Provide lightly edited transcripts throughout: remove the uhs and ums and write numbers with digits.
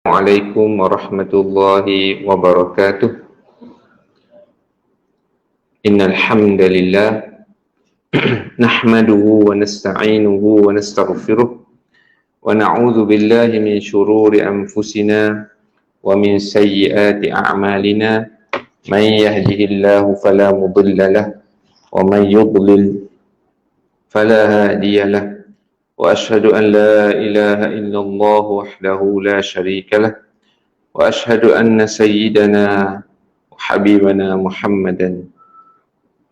Assalamualaikum warahmatullahi wabarakatuh. Innal hamdalillah nahmaduhu wa nasta'inuhu wa nastaghfiruh wa na'udzu billahi min shururi anfusina wa min sayyiati a'malina. Man yahdihillahu fala mudilla lahu wa man yudlil fala hadiya lahu. وأشهد أن لا إله إلا الله وحده لا شريك له وأشهد أن سيدنا وحبيبنا محمدا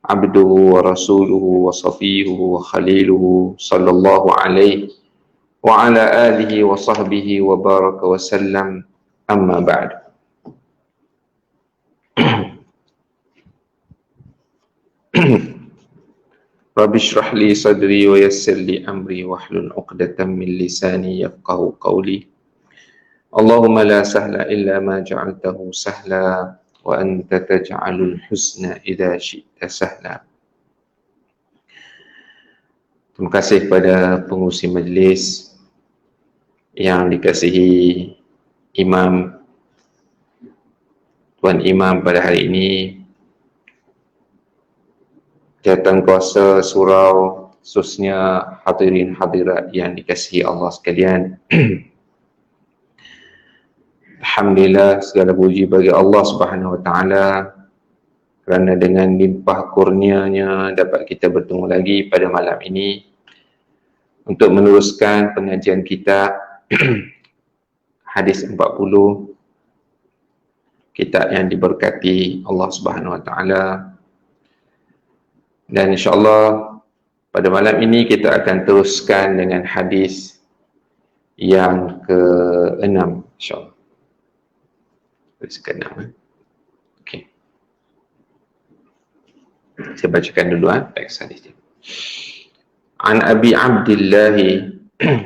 عبده ورسوله وصفيه وخليله صلى الله عليه وعلى آله وصحبه وبارك وسلم أما بعد. Rabbi shrah li sadri wa yassir li amri wahlul 'uqdatam min lisani yafqahu qawli. Allahumma la sahla illa ma ja'altahu sahla wa anta taj'alul husna idza syi'ta sahla. Terima kasih kepada pengurusi majlis yang dikasihi Imam, Tuan Imam pada hari ini, jawatan kuasa surau, khususnya hadirin hadirat yang dikasihi Allah sekalian. Alhamdulillah, segala puji bagi Allah Subhanahu Wa Taala kerana dengan limpah kurnianya dapat kita bertemu lagi pada malam ini untuk meneruskan pengajian kita hadis 40, kitab yang diberkati Allah Subhanahu Wa Taala. Dan insyaAllah pada malam ini kita akan teruskan dengan hadis yang ke-6, insyaAllah. Hadis ke-6. Okey. Saya bacakan dulu teks hadis ini. An Abi Abdillah,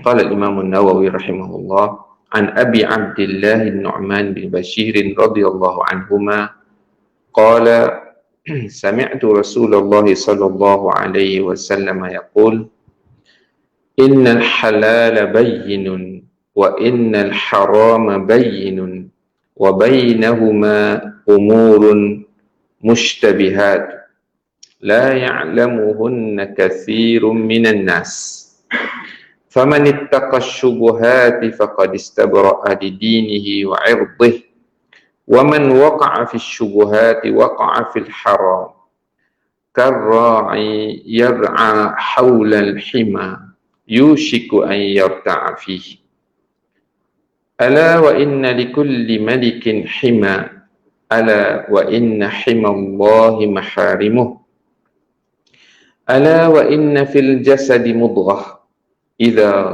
qala al-Imam an-Nawawi rahimahullah, an Abi Abdillah Nu'man bin Bashir radhiyallahu anhuma qala سمعت رسول الله صلى الله عليه وسلم يقول إن الحلال بين وإن الحرام بين وبينهما أمور مشتبهات لا يعلمهن كثير من الناس فمن اتقى الشبهات فقد استبرأ لدينه وعرضه ومن وقع في الشبهات وقع في الحرام كالراعي يرعى حول الحمى يوشك أن يرتع فيه ألا وإن لكل ملك حمى ألا وإن حمى الله محارمه ألا وإن في الجسد مضغة إذا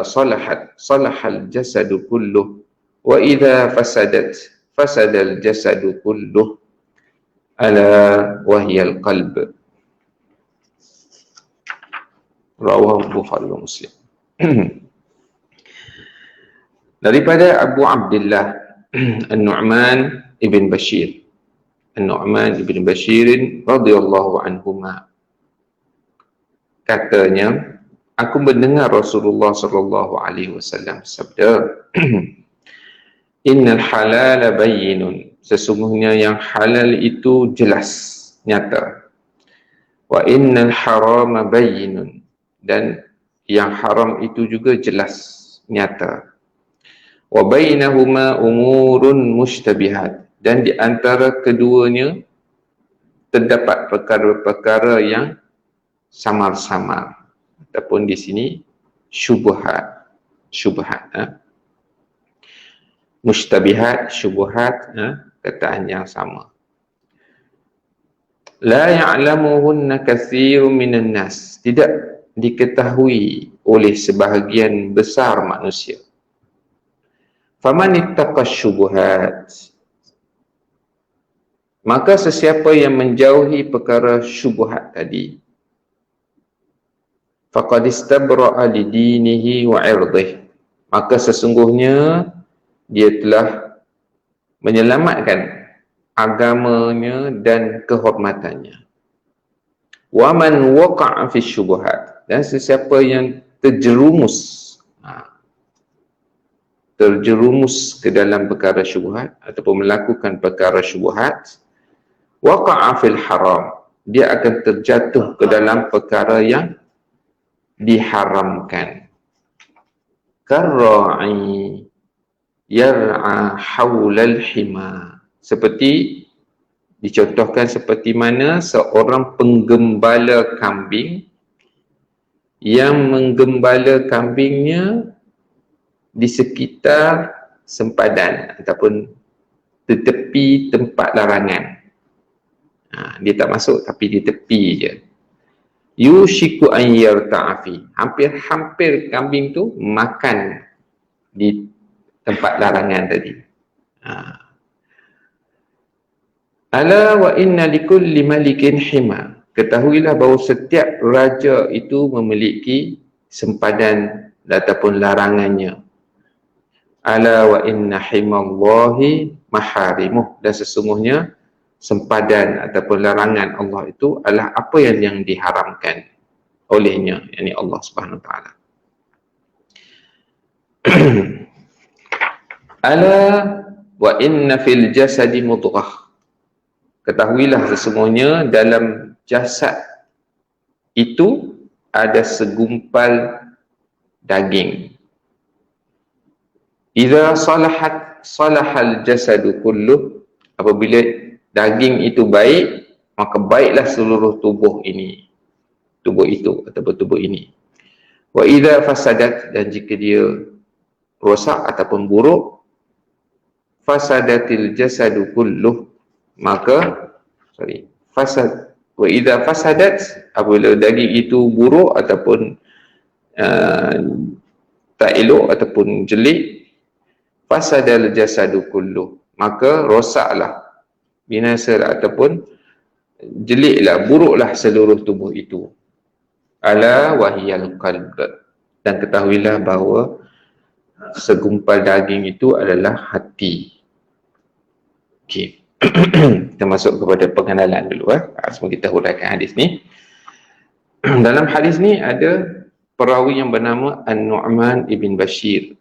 صلحت صلح الجسد كله وإذا فسدت فسد الجسد كله ألا وهي القلب. رواه Bukhari wa Muslim. Daripada Abu Abdullah An-Nu'man ibn Bashir, An-Nu'man ibn Bashir radhiyallahu anhuma, katanya, aku mendengar Rasulullah sallallahu alaihi wasallam sabda, Innal halala bayyinun, sesungguhnya yang halal itu jelas, nyata. Wa innal harama bayyinun, dan yang haram itu juga jelas, nyata. Wa bainahuma umurun mushtabihat, dan di antara keduanya terdapat perkara-perkara yang samar-samar, ataupun di sini syubhat. Mushtabihat, syubhat, kataan yang sama. La ya'lamuhunna katsirun minan nas, tidak diketahui oleh sebahagian besar manusia. Faman ittaqa syubhat, maka sesiapa yang menjauhi perkara syubhat tadi, faqad istabra'a li dinihi wa 'irdihi, maka sesungguhnya dia telah menyelamatkan agamanya dan kehormatannya. Wa man waqa'a fi syubhat, dan sesiapa yang terjerumus terjerumus ke dalam perkara syubhat ataupun melakukan perkara syubhat, waqa'a fil haram, dia akan terjatuh ke dalam perkara yang diharamkan. Karra'i yar'a haulal hima, seperti dicontohkan seperti mana seorang penggembala kambing yang menggembala kambingnya di sekitar sempadan ataupun di tepi tempat larangan. Dia tak masuk tapi di tepi je. Yushiku an yarta'afi, hampir-hampir kambing tu makan di tempat larangan tadi. Ala wa inna likulli malikin hima, ketahuilah bahawa setiap raja itu memiliki sempadan ataupun larangannya. Ala wa inna himallahi maharimuh, dan sesungguhnya sempadan ataupun larangan Allah itu adalah apa yang diharamkan olehnya, yakni Allah Subhanahu Wa Taala. Ala wa inna fil jasadi mudghah, ketahuilah sesungguhnya dalam jasad itu ada segumpal daging. Idza salahat salahal jasadu kulluh, apabila daging itu baik, maka baiklah seluruh tubuh ini, tubuh itu ataupun tubuh ini. Wa idza fasadat, dan jika dia rosak ataupun buruk, fasadatil jasadu kulluh, maka fasad, wa idza fasadat, apabila daging itu buruk ataupun tak elok ataupun jelek, fasadal jasadu kulluh, maka rosaklah, binasalah ataupun jeleklah, buruklah seluruh tubuh itu. Ala wahiyal qalb, dan ketahuilah bahawa segumpal daging itu adalah hati. Okey. Kita masuk kepada pengenalan dulu. Semua kita huraikan hadis ni. Dalam hadis ni ada perawi yang bernama An-Nu'man ibn Bashir.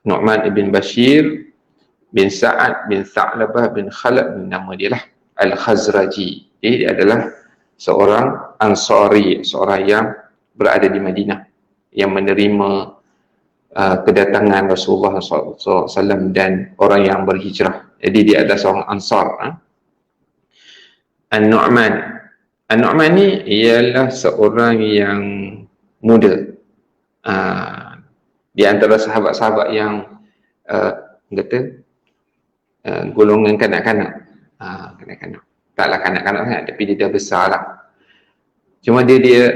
Nu'man ibn Bashir bin Sa'ad bin Tha'labah bin Khalad, nama dia lah Al-Khazraji. Dia adalah seorang Ansari, seorang yang berada di Madinah, yang menerima kedatangan Rasulullah SAW dan orang yang berhijrah. Jadi dia adalah seorang Ansar. An-Nu'man ni ialah seorang yang muda. Di antara sahabat-sahabat yang golongan kanak-kanak. Kanak-kanak. Taklah kanak-kanak sangat, tapi dia dah besar lah. Cuma dia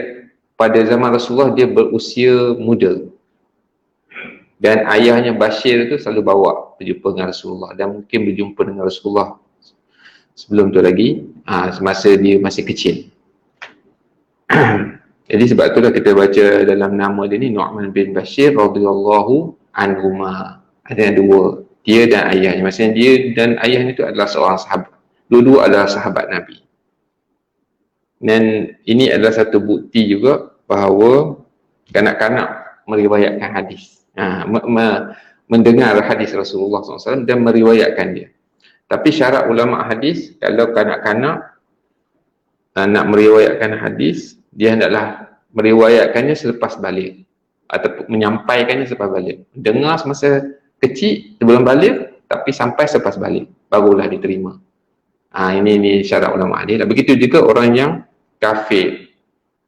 pada zaman Rasulullah dia berusia muda. Dan ayahnya Bashir tu selalu bawa berjumpa dengan Rasulullah, dan mungkin berjumpa dengan Rasulullah sebelum tu lagi, semasa dia masih kecil. Jadi sebab itulah kita baca dalam nama dia ni Nu'man bin Bashir radhiyallahu anhuma. Ada dua, dia dan ayahnya. Maksudnya dia dan ayahnya itu adalah seorang sahabat. Dua-dua adalah sahabat Nabi. Dan ini adalah satu bukti juga bahawa kanak-kanak meriwayatkan hadis. Mendengar hadis Rasulullah SAW dan meriwayatkan dia. Tapi syarat ulama hadis, kalau kanak-kanak nak meriwayatkan hadis, dia hendaklah meriwayatkannya selepas balik atau menyampaikannya selepas balik. Dengar semasa kecil sebelum balik, tapi sampai selepas balik barulah diterima. Ini syarat ulama hadis. Begitu juga orang yang kafir.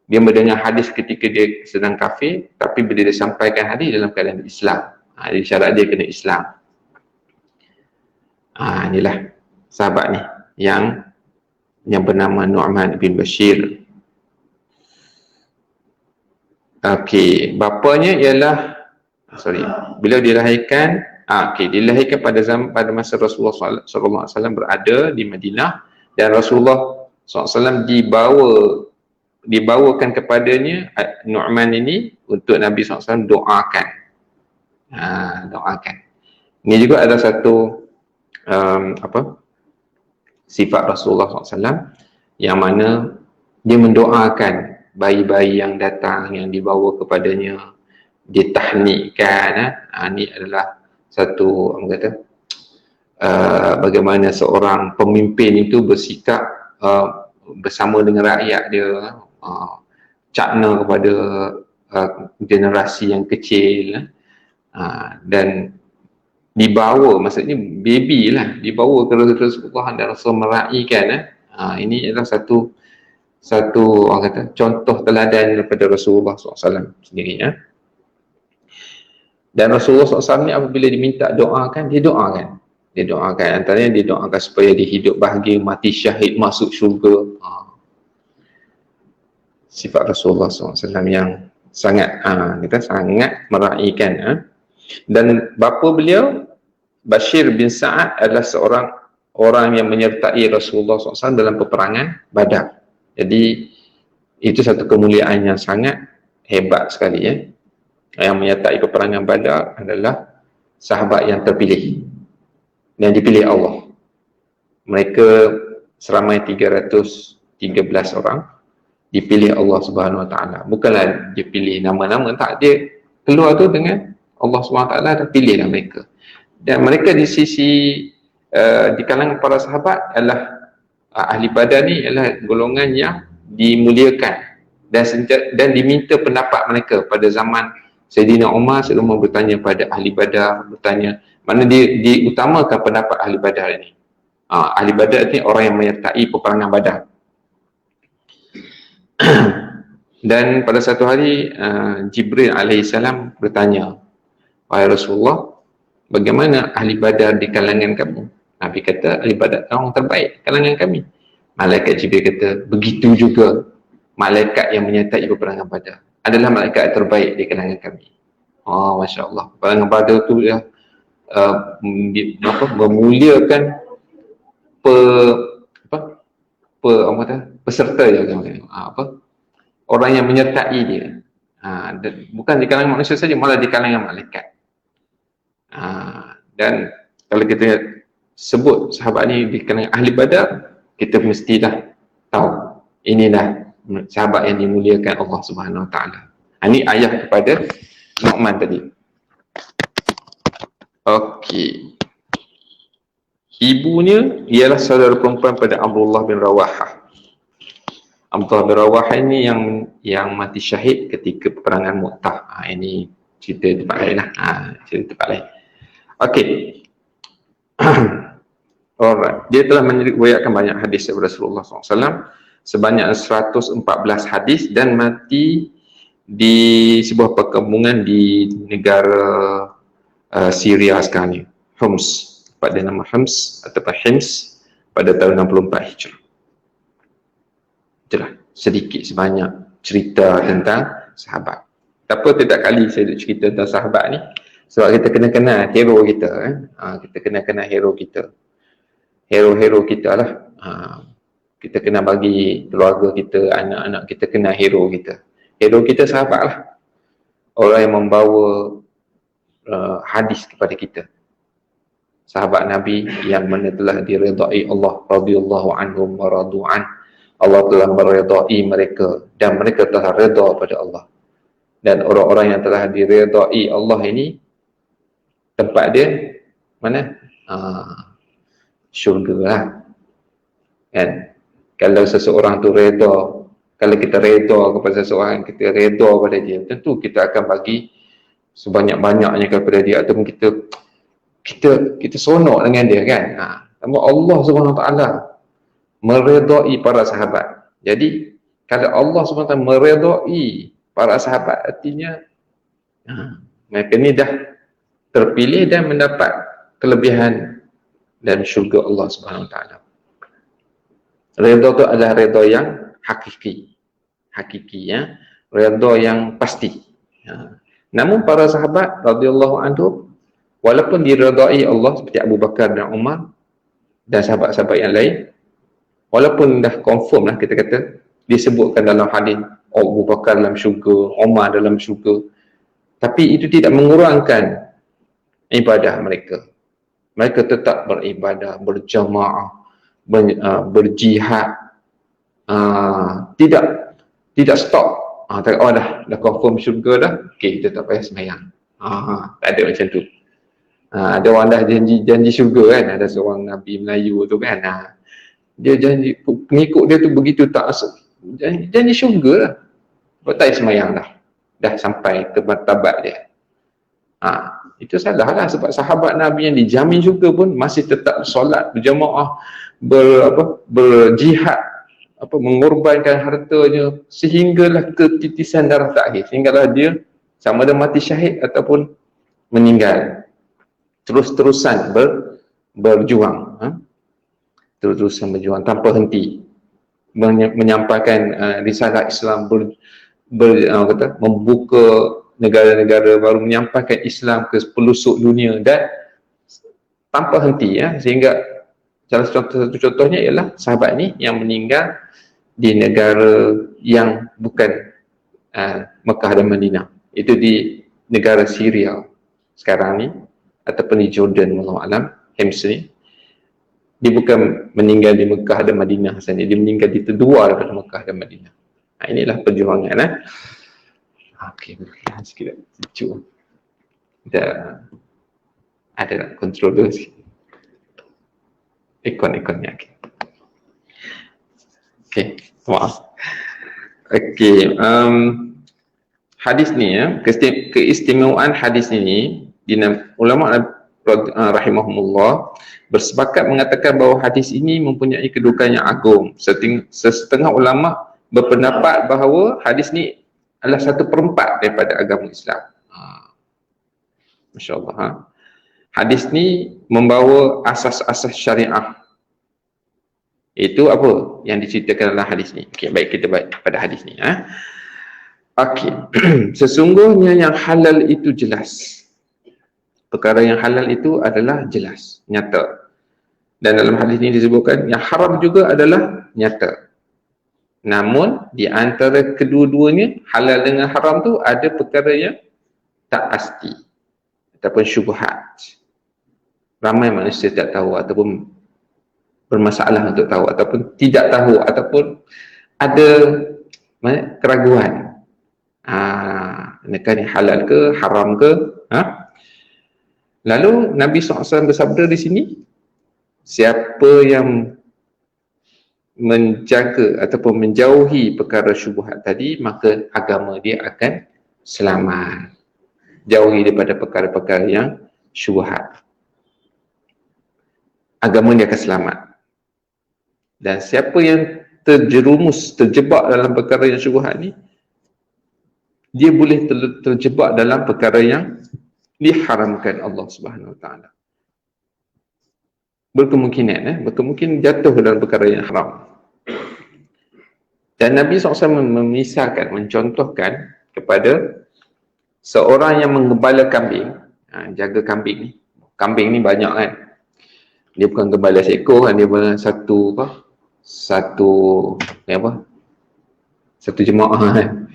Dia mendengar hadis ketika dia sedang kafir, tapi bila dia sampaikan hadis dalam keadaan Islam. Jadi syarat dia kena Islam. Inilah sahabat ni yang bernama Nu'man bin Bashir. Okey, bapanya ialah beliau dilahirkan dilahirkan pada masa Rasulullah SAW berada di Madinah, dan Rasulullah SAW dibawakan kepadanya Nu'man ini untuk Nabi SAW doakan. Doakan. Ini juga ada satu sifat Rasulullah SAW, yang mana dia mendoakan bayi-bayi yang datang, yang dibawa kepadanya, ditahnikan. Ini adalah satu orang kata bagaimana seorang pemimpin itu bersikap bersama dengan rakyat dia, cakna kepada generasi yang kecil, dan dibawa, maksudnya baby lah, dibawa ke Rasulullah dan Rasul meraihkan. Ini adalah satu orang kata contoh teladan daripada Rasulullah SAW sendiri. Dan Rasulullah SAW ni apabila diminta doakan, dia doakan. Dia doakan, antaranya dia doakan supaya dia hidup bahagia, mati syahid, masuk syurga. Sifat Rasulullah SAW yang sangat kita sangat meraihkan. Dan bapa beliau Bashir bin Sa'ad adalah seorang orang yang menyertai Rasulullah SAW dalam peperangan Badar. Jadi itu satu kemuliaan yang sangat hebat sekali. Yang menyertai peperangan Badar adalah sahabat yang terpilih dan dipilih Allah. Mereka seramai 313 orang dipilih Allah Subhanahu Wa Taala. Bukanlah dia pilih nama-nama, tak, dia keluar tu dengan Allah Subhanahu Wa Taala dah pilihlah mereka. Dan mereka di sisi di kalangan para sahabat adalah ahli Badar ni adalah golongan yang dimuliakan dan diminta pendapat mereka pada zaman Sayyidina Umar. Sayyidina Umar bertanya pada ahli Badar, bertanya mana diutamakan pendapat ahli Badar ini. Ahli Badar ni orang yang menyertai peperangan Badar. Dan pada satu hari Jibril alaihissalam bertanya, wahai Rasulullah, bagaimana ahli Badar di kalangan kamu? Nabi kata, ahli Badar orang terbaik kalangan kami. Malaikat Jibril kata, begitu juga malaikat yang menyertai peperangan Badar adalah malaikat terbaik di kalangan kami. Masya Allah. Peperangan Badar tu ya, memuliakan peserta dia, orang yang menyertai dia. Bukan di kalangan manusia saja, malah di kalangan malaikat. Dan kalau kita sebut sahabat ni di kalangan ahli Badar, kita mestilah tahu inilah sahabat yang dimuliakan Allah Subhanahu Wa Taala. Ini ayat kepada Nu'man tadi. Okey. Ibunya ialah saudara perempuan pada Abdullah bin Rawahah. Abdullah bin Rawahah ini yang mati syahid ketika peperangan Mu'tah. Ini cerita tempat lain lah. Cerita tempat lain. Okey. Alright. Dia telah meriwayatkan banyak hadis daripada Rasulullah SAW, sebanyak 114 hadis, dan mati di sebuah perkampungan di negara Syria sekarang ni, Homs. Pada nama Homs ataupun Hims pada tahun 64 Hijrah. Itulah sedikit sebanyak cerita tentang sahabat. Tapi tidak kali saya cerita tentang sahabat ni sebab kita kena kenal hero kita. Kita kena kenal hero kita. Hero-hero kita lah. Kita kena bagi keluarga kita, anak-anak kita kenal hero kita. Hero kita sahabat lah. Orang yang membawa hadis kepada kita. Sahabat Nabi yang mana telah diredai Allah radhiyallahu anhum wa radu'an. Allah telah meredai mereka dan mereka telah reda pada Allah. Dan orang-orang yang telah diredai Allah ini, tempat dia mana? Syurga lah. Kan? Kalau seseorang tu reda, kalau kita reda kepada seseorang, kita reda pada dia, tentu kita akan bagi sebanyak-banyaknya kepada dia, ataupun kita seronok dengan dia, kan. Namun Allah SWT meredai para sahabat. Jadi kalau Allah SWT meredai para sahabat, artinya mereka ni dah terpilih dan mendapat kelebihan dan syurga Allah SWT. Redha tu adalah redha yang hakiki, ya, redha yang pasti. Namun para sahabat radhiyallahu anhum, walaupun diredai Allah seperti Abu Bakar dan Umar dan sahabat-sahabat yang lain, walaupun dah confirm lah, kita kata disebutkan dalam hadis Abu Bakar dalam syurga, Umar dalam syurga, tapi itu tidak mengurangkan ibadah mereka. Mereka tetap beribadah, berjamaah, berjihad, tidak stop Tak, oh dah confirm syurga dah, okey, kita tak payah sembahyang. Tak ada macam tu. Ada orang dah janji syurga kan, ada seorang Nabi Melayu tu kan. Dia janji, pengikut dia tu begitu tak janji syurga lah. Kau tak payah sembahyang dah sampai ke martabat dia. Itu salah lah, sebab sahabat Nabi yang dijamin syurga pun masih tetap solat berjamaah, berjihad, mengorbankan hartanya sehinggalah ketitisan darah terakhir, sehinggalah dia sama ada mati syahid ataupun meninggal. Terus-terusan berjuang, terus-terusan berjuang tanpa henti, menyampaikan risalah Islam, membuka negara-negara baru, menyampaikan Islam ke pelosok dunia dan tanpa henti, sehingga salah satu contohnya ialah sahabat ni yang meninggal di negara yang bukan Mekah dan Madinah. Itu di negara Syria sekarang ni, ataupun di Jordan, wallahu alam, Hims ni. Dia bukan meninggal di Mekah dan Madinah saja, dia meninggal di terluar daripada Mekah dan Madinah. Inilah perjuangan. Okey, sikit sejuk. Dah ada nak kontrol dulu sikit. Ikon-ikonnya. Okey, maaf. Okey, hadis ni keistimewaan hadis ini, ulama rahimahumullah bersepakat mengatakan bahawa hadis ini mempunyai kedudukan yang agung. Setengah ulama berpendapat bahawa hadis ni adalah 1/4 daripada agama Islam. Masya Allah. Hadis ni membawa asas-asas syariah. Itu apa yang diceritakan dalam hadis ni. Okey, baik, kita baik pada hadis ni. Okey. Sesungguhnya yang halal itu jelas. Perkara yang halal itu adalah jelas, nyata. Dan dalam hadis ini disebutkan yang haram juga adalah nyata. Namun di antara kedua-duanya, halal dengan haram tu ada perkara yang tak pasti ataupun syubhat. Ramai manusia tak tahu ataupun bermasalah untuk tahu ataupun tidak tahu ataupun ada keraguan. Adakah ni halal ke, haram ke? Lalu Nabi SAW bersabda di sini, siapa yang menjaga ataupun menjauhi perkara syubhat tadi, maka agama dia akan selamat. Jauhi daripada perkara-perkara yang syubhat, agama dia akan selamat. Dan siapa yang terjebak dalam perkara yang syubhat ni, dia boleh terjebak dalam perkara yang diharamkan Allah Subhanahu Wa Taala. Berkemungkinan jatuh dalam perkara yang haram. Dan Nabi SAW memisahkan, mencontohkan kepada seorang yang menggembala kambing, jaga kambing ni. Kambing ni banyak kan. Dia bukan gembala seekor kan, dia satu jemaah kan.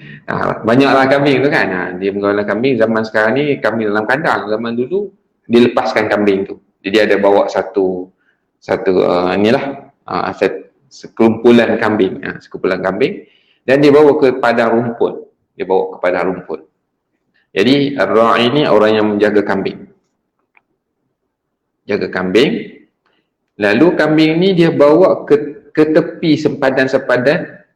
Banyaklah kambing tu kan. Dia menggembala kambing. Zaman sekarang ni kambing dalam kandang. Zaman dulu dia lepaskan kambing tu. Jadi ada bawa satu sekumpulan kambing, dan dia bawa ke padang rumput. Jadi ar-ra'i ni orang yang menjaga kambing. Jaga kambing. Lalu kambing ni dia bawa ke tepi sempadan-sempadan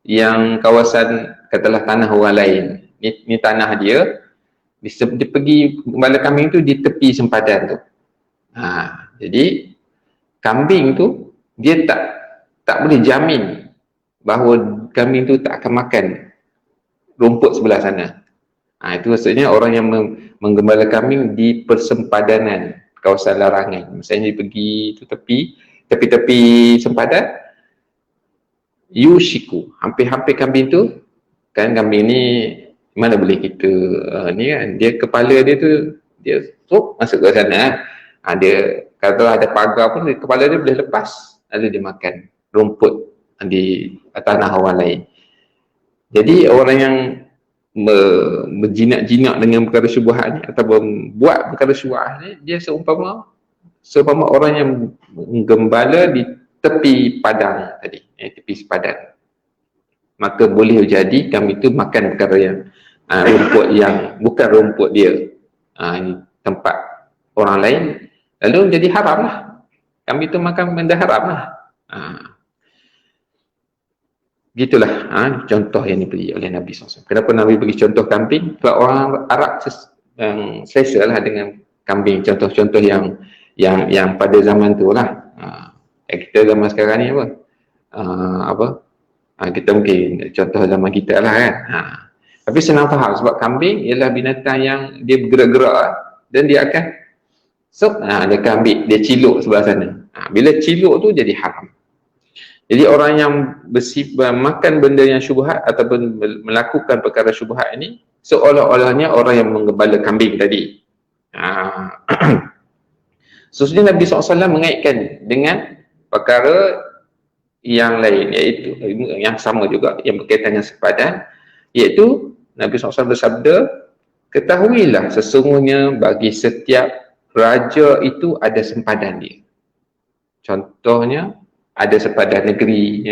yang kawasan katalah tanah orang lain. Ni tanah dia. Dia pergi gembala kambing tu di tepi sempadan tu. Jadi kambing tu dia tak boleh jamin bahawa kambing tu tak akan makan rumput sebelah sana. Itu maksudnya orang yang menggembala kambing di persempadanan kawasan larangan. Misalnya dia pergi tu tepi-tepi sempadan, yushiku, hampir-hampir kambing tu kan, kambing ni mana boleh kita ni kan, dia kepala dia tu dia masuk ke sana. Dia kalau ada pagar pun kepala dia boleh lepas, lalu dia makan rumput di tanah orang lain. Jadi orang yang berjinak-jinak dengan perkara syubhat ni ataupun buat perkara syubhat ni, dia seumpama orang yang menggembala di tepi padang tadi, tepi sepadan. maka boleh jadi kambing itu makan perkara yang rumput yang bukan rumput dia, tempat orang lain, lalu jadi haram lah. Kambing itu makan benda haram lah. Gitulah contoh yang diberi oleh Nabi SAW. Kenapa Nabi beri contoh kambing? Sebab orang Arab selesa lah dengan kambing. Contoh-contoh yang pada zaman tu lah. Kita zaman sekarang ni kita mungkin contoh zaman kita lah kan. Tapi senang faham sebab kambing ialah binatang yang dia bergerak-gerak dan dia akan dia akan ambil, dia ciluk sebelah sana. Bila ciluk tu jadi haram. Jadi orang yang makan benda yang syubhat ataupun melakukan perkara syubhat ini seolah-olahnya orang yang menggembala kambing tadi. Sesudah Nabi SAW mengaitkan dengan perkara yang lain, iaitu yang sama juga, yang berkaitan dengan sepadan, iaitu Nabi SAW bersabda, ketahuilah sesungguhnya bagi setiap raja itu ada sempadan dia. Contohnya ada sepadan negeri,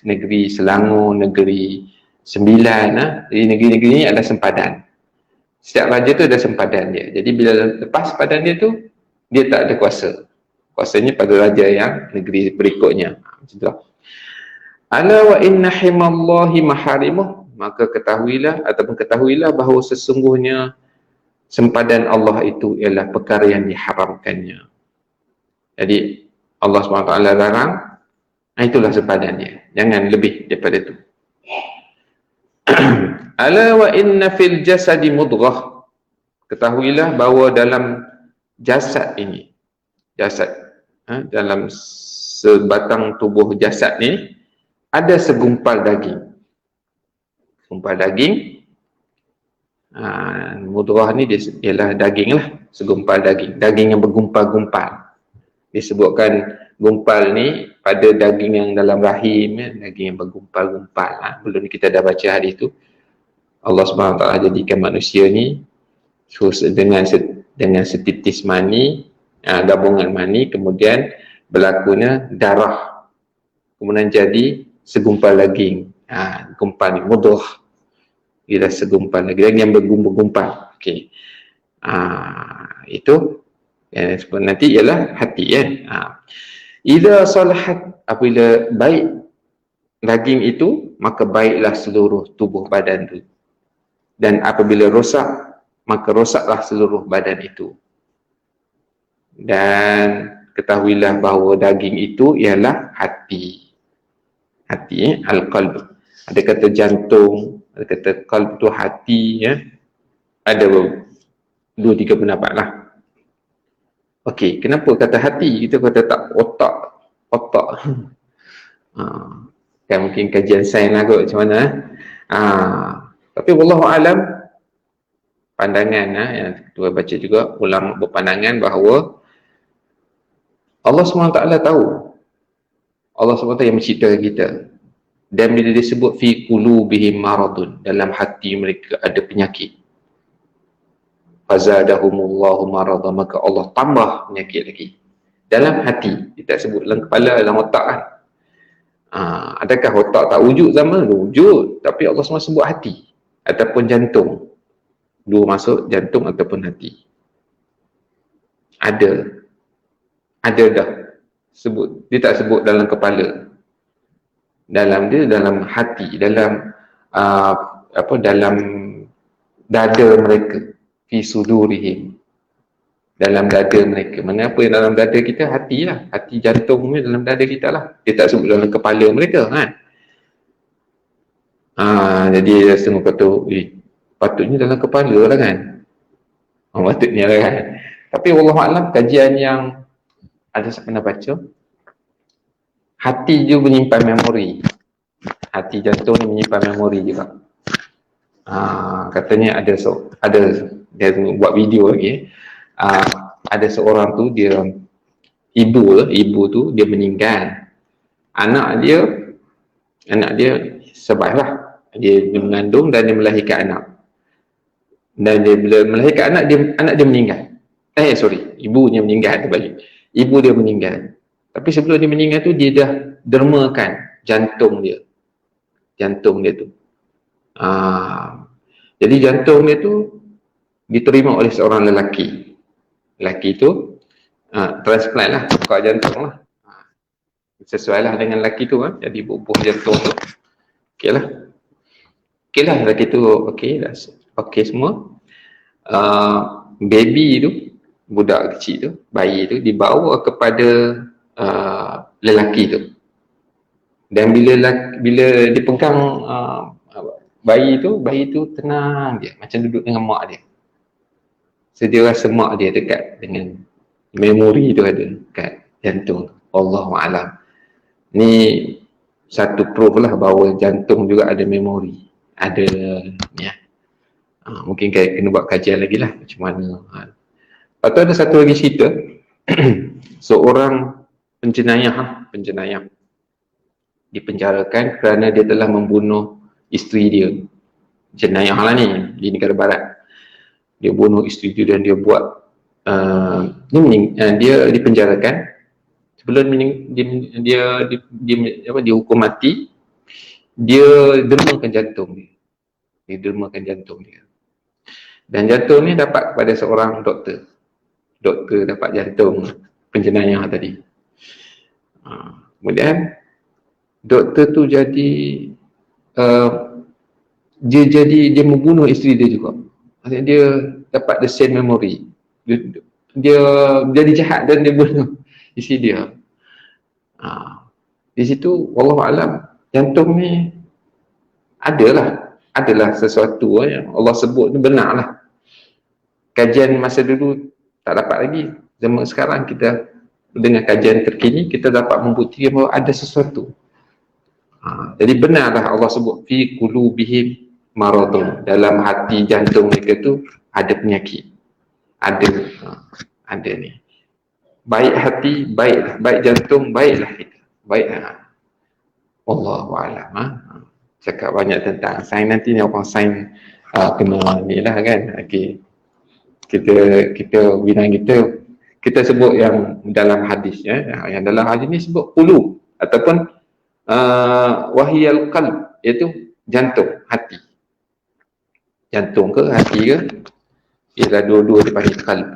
negeri Selangor, negeri Sembilan, jadi negeri-negeri ini ada sempadan. Setiap raja tu ada sempadan dia. Jadi bila lepas sempadan dia tu, dia tak ada kuasa. Kuasanya pada raja yang negeri berikutnya. Macam tu. Ala wa inna himallahi maharimuh, maka ketahuilah bahawa sesungguhnya sempadan Allah itu ialah perkara yang diharamkannya. Jadi Allah SWT larang, itulah sempadan dia. Jangan lebih daripada itu. Ala wa inna fil jasadi mudghah, ketahuilah bahawa dalam jasad ini, dalam sebatang tubuh jasad ni ada segumpal daging. Segumpal daging, mudghah ni dia ialah daging lah, segumpal daging yang bergumpal-gumpal. Disebutkan gumpal ni pada daging yang dalam rahim, daging yang bergumpal-gumpal. Belum kita dah baca hadis tu. Allah SWT jadikan manusia ni dengan setitis mani, gabungan mani, kemudian berlakunya darah, kemudian jadi segumpal daging. Gumpal ni mudghah, ialah segumpal daging yang bergumpal. Okey. Itu yang nanti ialah hati kan. Idza salahat, apabila baik daging itu, maka baiklah seluruh tubuh badan itu. Dan apabila rosak, maka rosaklah seluruh badan itu. Dan ketahuilah bahawa daging itu ialah hati. Hati, al-qalb. Ada kata jantung, ada kata qalb itu hati, Ada 2-3 pendapat lah. Okey, kenapa kata hati? Kita kata tak otak. Kan mungkin kajian sains lah kot macam mana. Tapi wallahu alam, pandangan yang kita baca juga, ulama berpandangan bahawa Allah SWT tahu. Allah SWT yang menciptakan kita. Dan bila disebut fi qulubihim maradun, dalam hati mereka ada penyakit. Fazadahumullahu marada, maka Allah tambah penyakit lagi dalam hati. Dia tak sebut dalam kepala, dalam otak kan. Adakah otak tak wujud zaman? Wujud, tapi Allah SWT sebut hati ataupun jantung. Dua masuk, jantung ataupun hati. Ada dah sebut. Dia tak sebut dalam kepala, dalam hati, dalam dalam dada mereka. Fi sudurihim, dalam dada mereka. Mengapa dalam dada kita? Hati lah, hati jantungnya dalam dada kita lah. Dia tak sebut dalam kepala mereka kan. Jadi dia setengah kata, patutnya dalam kepala lah kan. Patutnya lah kan. Tapi wallahualam, kajian yang ada saya pernah baca, hati juga menyimpan memori. Hati jantung ni menyimpan memori juga. Katanya ada dia buat video lagi. Ada seorang tu, dia ibu tu dia meninggal. Anak dia survive lah. Dia mengandung dan dia melahirkan anak. Dan dia bila melahirkan anak dia meninggal. Ibunya meninggal terbalik. Ibu dia meninggal. Tapi sebelum dia meninggal tu, dia dah dermakan jantung dia. jantung dia tu. Jadi jantung dia tu diterima oleh seorang lelaki. Lelaki tu transplant lah, buka jantung lah. Sesuai lah dengan lelaki tu kan. Jadi bubuh jantung tu. Okey lah. Okey lah lelaki tu okey dah. Okey semua. Baby tu, budak kecil tu, bayi tu dibawa kepada lelaki tu. Dan bila dipegang bayi tu tenang dia, macam duduk dengan mak dia. So dia rasa mak dia dekat dengan memori tu ada kat jantung. Allahu'alam. Ni satu proof lah bahawa jantung juga ada memori. Ada ya. Mungkin kena buat kajian lagi lah macam mana. Lepas tu ada satu lagi cerita. Seorang penjenayah dipenjarakan kerana dia telah membunuh isteri dia. Jenayah lah ni di negara barat. Dia bunuh isteri dia dan dia buat dia dipenjarakan. Sebelum dia dihukum mati, dia dermakan jantung dia. Dia dermakan jantung dia. Dan jantung ni dapat kepada seorang doktor. Doktor dapat jantung penjenayah tadi. Kemudian doktor tu jadi dia membunuh isteri dia juga. Maksudnya dia dapat the same memory. Dia jadi jahat dan dia bunuh isteri dia. Di situ wallahualam jantung ni adalah sesuatu yang Allah sebut ni benarlah. Kajian masa dulu tak dapat lagi. Zaman sekarang kita dengan kajian terkini kita dapat membuktikan bahawa ada sesuatu. Jadi benarlah Allah sebut fi qulubihim maradun, dalam hati jantung mereka tu ada penyakit. Ada ni. Baik hati, baiklah. Baik jantung, baiklah kita. Baiklah. Allahu'alam. Cakap banyak tentang sains nanti ni orang sains kena ni lah kan. Okay. Kita bidang kita sebut yang dalam hadis ya. Yang dalam hadis ni sebut qulub ataupun wahiyal qalb, iaitu jantung, hati. Jantung ke hati ke? Ialah dua-dua dipanggil qalb.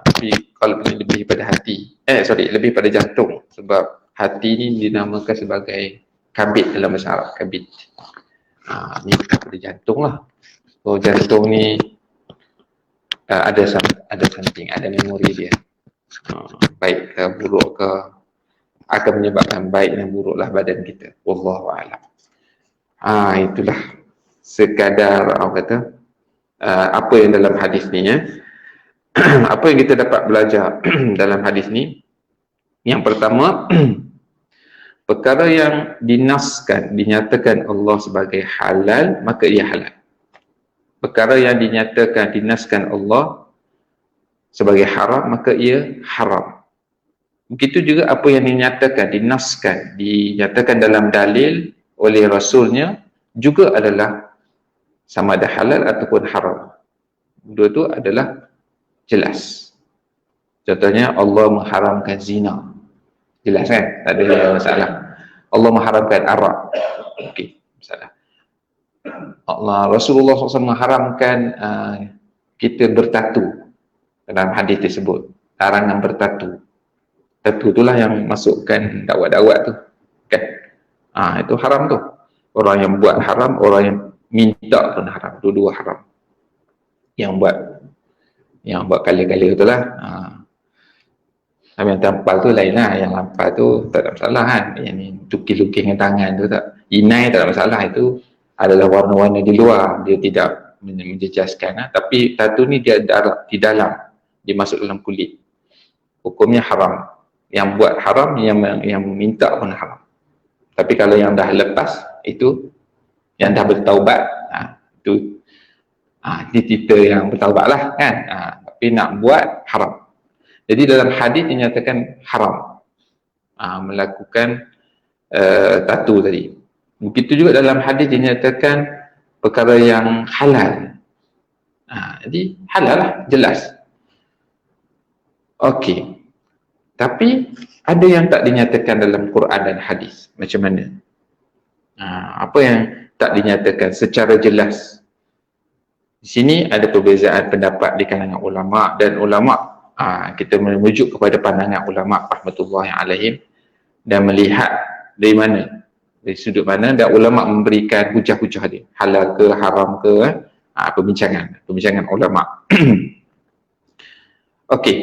Tapi qalb ni lebih pada hati. Lebih pada jantung, sebab hati ni dinamakan sebagai kabid dalam bahasa Arab, kabid. Ni pada jantung lah. So jantung ni ada something, ada memori dia. Baik ke buruk ke, akan menyebabkan baik dan buruklah badan kita. Wallahu'alam. Itulah sekadar apa yang dalam hadis ni ya. Apa yang kita dapat belajar dalam hadis ni? Yang pertama, perkara yang dinyatakan Allah sebagai halal, maka ia halal. Perkara yang dinaskan Allah sebagai haram, maka ia haram. Begitu juga apa yang dinyatakan dalam dalil oleh Rasulnya juga adalah sama ada halal ataupun haram. Dua itu adalah jelas. Contohnya Allah mengharamkan zina. Jelas kan? Tak ada masalah. Allah mengharamkan arak. Okey, masalah. Rasulullah SAW mengharamkan kita bertatu. Dalam hadis tersebut, larangan bertatu. Tatu itulah yang masukkan dakwat-dakwat tu kan. Itu haram tu. Orang yang buat haram, orang yang minta pun haram. Dua-dua haram. Yang buat kali-kali itulah. Yang tampal tu lain lah. Yang lampal tu tak ada masalah kan. Yang ni lukis-lukis dengan tangan tu tak. Inai tak ada masalah. Itu adalah warna-warna di luar. Dia tidak menjejaskan. Tapi tatu ni dia di dalam. Dia masuk dalam kulit. Hukumnya haram. Yang buat haram, yang minta pun haram. Tapi kalau yang dah lepas, itu yang dah bertaubat, itu kita yang bertaubat lah kan. Tapi nak buat haram. Jadi dalam hadis dinyatakan haram melakukan tatu tadi. Begitu juga dalam hadis dinyatakan perkara yang halal. Jadi halal lah, jelas. Okey. Tapi ada yang tak dinyatakan dalam Quran dan hadis. Macam mana? Apa yang tak dinyatakan secara jelas. Di sini ada perbezaan pendapat di kalangan ulama, dan ulama kita merujuk kepada pandangan ulama rahmatullahi alaihim dan melihat dari mana, dari sudut mana, dan ulama memberikan hujah-hujah dia, halal ke haram ke, perbincangan ulama. Okey,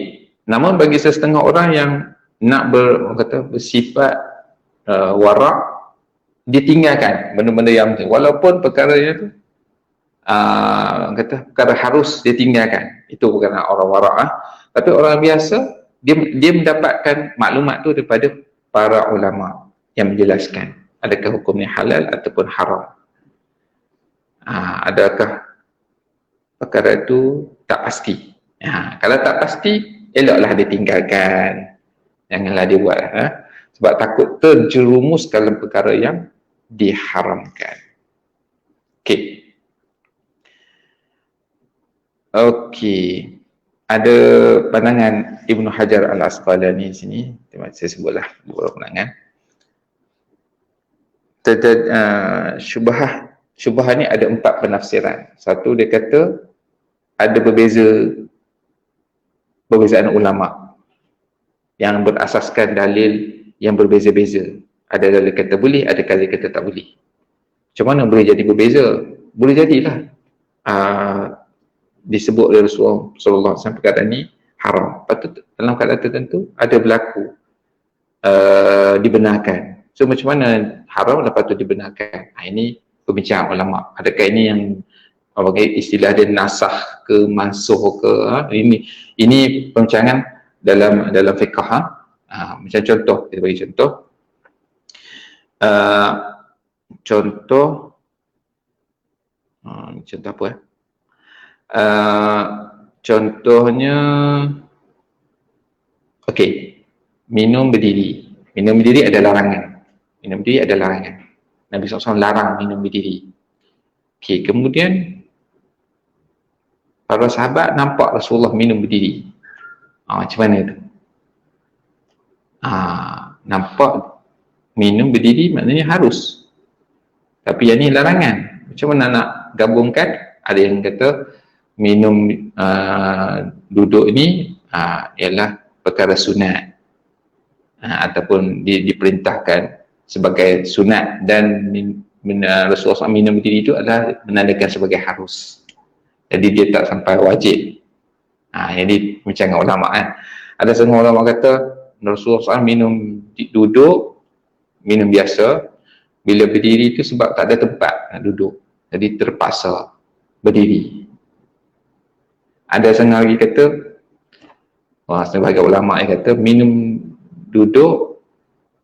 namun bagi setengah orang yang nak bersifat warak, dia tinggalkan benda-benda yang walaupun perkaranya tu perkara harus dia tinggalkan, itu perkara orang warak. Tapi orang biasa dia mendapatkan maklumat tu daripada para ulama yang menjelaskan adakah hukumnya halal ataupun haram. Adakah perkara itu tak pasti. Kalau tak pasti, eloklah dia tinggalkan, janganlah dia buat, sebab takut terjerumus dalam perkara yang diharamkan. Okey. Ada pandangan Ibnu Hajar Al-Asqalani sini, saya sebutlah beberapa pandangan. Syubhah ni ada 4 penafsiran. Satu, dia kata ada perbezaan ulama yang berasaskan dalil yang berbeza-beza. Ada dalil kata boleh, ada dalil kata tak boleh. Macam mana boleh jadi berbeza? Boleh jadilah. Disebut oleh Rasulullah SAW perkataan ni haram. Patut dalam keadaan tertentu ada berlaku dibenarkan. So macam mana haram dan patut dibenarkan? Ini perbincangan ulama. Adakah ini yang istilah dia nasah ke mansuh ke? Ini perbincangan dalam fiqh. Macam contoh, kita bagi contoh. Contoh apa? Contohnya, okey, minum berdiri. Minum berdiri ada larangan. Nabi SAW larang minum berdiri. Okey, kemudian para sahabat nampak Rasulullah minum berdiri. Macam mana itu? Nampak minum berdiri maknanya harus. Tapi yang ni larangan. Macam mana nak gabungkan? Ada yang kata minum duduk ni ialah perkara sunat, ataupun diperintahkan sebagai sunat, dan Rasulullah SAW minum berdiri itu adalah menandakan sebagai harus. Jadi dia tak sampai wajib. Jadi macam ulama ada setengah ulama kata Rasulullah SAW minum duduk, minum biasa. Bila berdiri itu sebab tak ada tempat nak duduk, jadi terpaksa berdiri. Ada setengah lagi kata, sebagai ulama yang kata minum duduk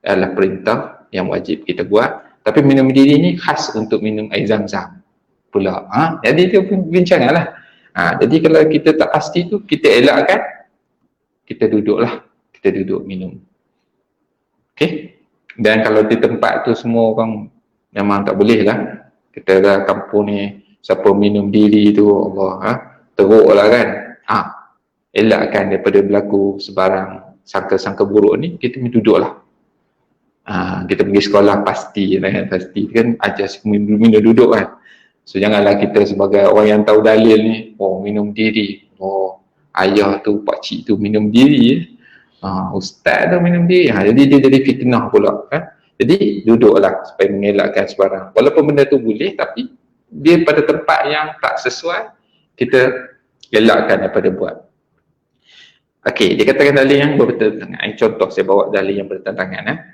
adalah perintah yang wajib kita buat, tapi minum berdiri ni khas untuk minum air zam-zam pula. Jadi itu bincangan lah. Jadi kalau kita tak pasti tu, kita elakkan, kita duduk minum. Okey. Dan kalau di tempat tu semua orang memang tak boleh lah. Kita dah kampung ni, siapa minum diri tu, Allah, teruk lah kan. Elakkan daripada berlaku sebarang sangka-sangka buruk ni, kita duduk lah. Kita pergi sekolah pasti kan ajar minum duduk kan. So janganlah kita sebagai orang yang tahu dalil ni, minum diri, ayah tu, pakcik tu minum diri, ustaz tu minum diri, jadi dia jadi fitnah pula kan. Jadi duduklah supaya mengelakkan sebarang, walaupun benda tu boleh, tapi dia pada tempat yang tak sesuai, kita elakkan daripada buat. Okey, dia katakan dalil yang bertentangan. Contoh saya bawa dalil yang bertentangan.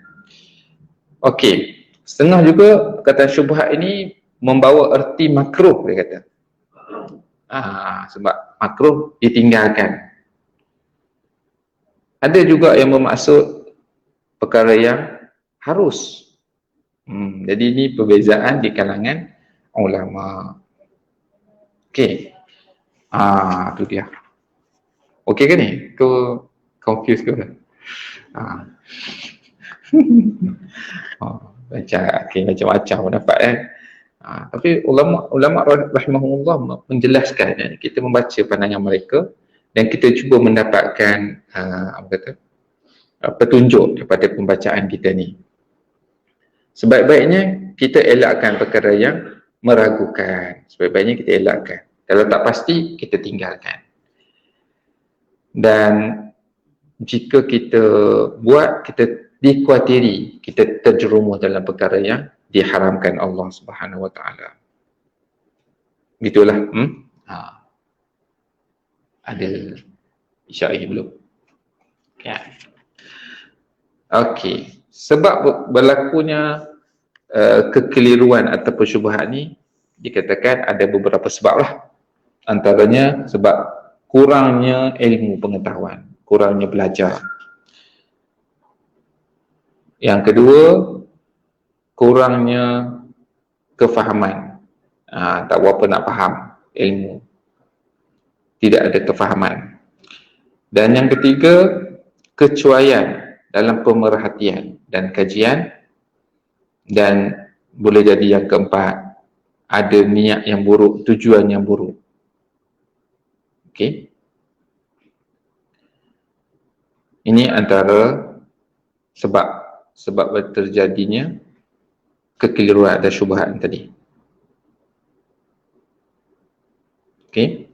Okey, setengah juga kata syubhat ini membawa erti makruh, dia kata. Sebab makruh ditinggalkan. Ada juga yang bermaksud perkara yang harus. Jadi ini perbezaan di kalangan ulama. Okey. Tu dia. Okey ke ni? Kau confused ke? Macam-macam pendapat tapi ulama rahimahullah menjelaskan, kita membaca pandangan mereka dan kita cuba mendapatkan petunjuk daripada pembacaan kita ni. Sebaik-baiknya kita elakkan perkara yang meragukan. Sebaik-baiknya kita elakkan. Kalau tak pasti, kita tinggalkan. Dan jika kita buat, kita dikhawatiri, kita terjerumus dalam perkara yang diharamkan Allah Subhanahu Wa Taala. Gitulah. Ada isyarat belum? Ya. Okey. Sebab berlakunya kekeliruan atau persyubhat ni, dikatakan ada beberapa sebab lah. Antaranya sebab kurangnya ilmu pengetahuan, kurangnya belajar. Yang kedua, kurangnya kefahaman. Tak berapa nak faham ilmu. Tidak ada kefahaman. Dan yang ketiga, kecuaian dalam pemerhatian dan kajian. Dan boleh jadi yang keempat, ada niat yang buruk, tujuan yang buruk. Okey. Ini antara sebab terjadinya kekeliruan dan syubhat tadi. Okey.